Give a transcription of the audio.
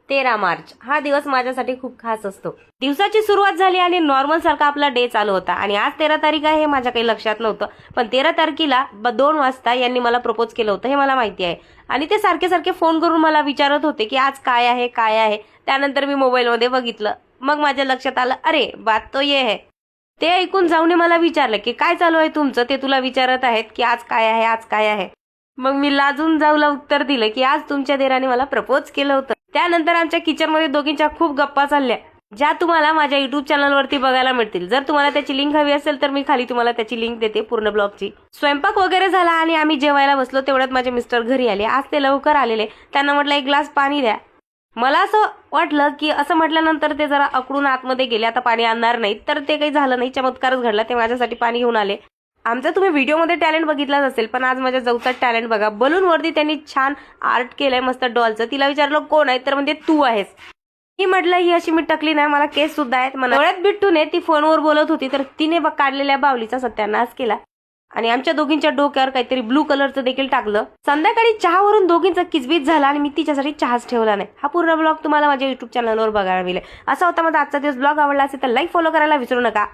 13 मार्च हा दिवस माझ्यासाठी खूप खास असतो. दिवसाची सुरुवात झाली आणि नॉर्मल सारखा आपला डे चालू होता आणि आज 13 तारीख आहे हे माझ्या काही लक्षात नव्हतं. पण 13 तारखेला 2 वाजता यांनी मला प्रपोज केलं होतं हे मला माहिती आहे. आणि ते सारखे सारखे फोन करून मला विचारत होते की आज काय आहे काय आहे. त्यानंतर मी मोबाईलमध्ये बघितलं. मग माझ्या लक्षात आलं, अरे बात तो ये है. ते ऐकून जाऊन मला विचारलं की काय चालू आहे तुमचं, ते तुला विचारत आहेत की आज काय आहे आज काय आहे. मग मी लाजून जाऊला उत्तर दिलं की आज तुमच्या देराने मला प्रपोज केलं होतं. त्यानंतर आमच्या किचनमध्ये दोघींच्या खूप गप्पा चालल्या, ज्या तुम्हाला माझ्या युट्यूब चॅनलवरती बघायला मिळतील. जर तुम्हाला त्याची लिंक हवी असेल तर मी खाली तुम्हाला त्याची लिंक देते पूर्ण ब्लॉगची. स्वयंपाक वगैरे झाला आणि आम्ही जेवायला बसलो. तेवढ्यात माझे मिस्टर घरी आले. आज ते लवकर आलेले. त्यांना म्हटलं एक ग्लास पाणी द्या. मला असं वाटलं की असं म्हटल्यानंतर ते जरा अकडून आतमध्ये गेले, आता पाणी आणणार नाहीत. तर ते काही झालं नाही, चमत्कारच घडला. ते माझ्यासाठी पाणी घेऊन आले. आमचा तुम्ही व्हिडिओमध्ये टॅलेंट बघितलाच असेल, पण आज माझ्या जाऊचा टॅलेंट बघा. बलूनवरती त्यांनी छान आर्ट केलंय मस्त डॉलचं. तिला विचारलं कोण आहे, तर म्हणजे तू आहेस. मी म्हटलं ही अशी मी टकली नाही, मला केस सुद्धा आहेत. डोळ्यात बिट्टूने ती फोनवर बोलत होती तर तिने काढलेल्या बावलीचा सत्यानाश केला आणि आमच्या दोघींच्या डोक्यावर काहीतरी ब्लू कलरचं देखील टाकलं. संध्याकाळी चहावरून दोघींचा किचबीच झाला आणि मी तिच्यासाठी चहाच ठेवला नाही. हा पूर्ण ब्लॉग तुम्हाला माझ्या युट्यूब चॅनलवर बघायला मिळेल. असा होता माझा आजचा दिवस. ब्लॉग आवडला असेल तर लाईक फॉलो करायला विसरू नका.